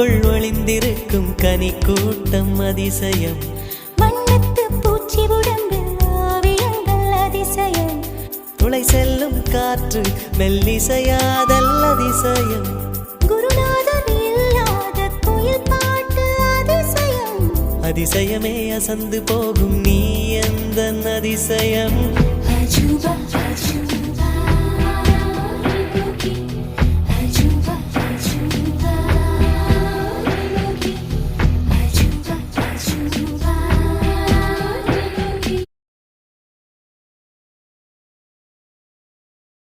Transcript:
பூவுக்குள் ஒளிந்திருக்கும் கனி கூட்டம் அதிசயம். வண்ணத்து பூச்சி உடம்பில் ஓவியங்கள் அதிசயம். துளை செல்லும் காற்று மெல்லிசையாதல் அதிசயம். குருநாதர் இல்லாத குயில் பாட்டு அதிசயம். அதிசயமே அசந்து போகும் நீ எந்த அதிசயம். அஜூபா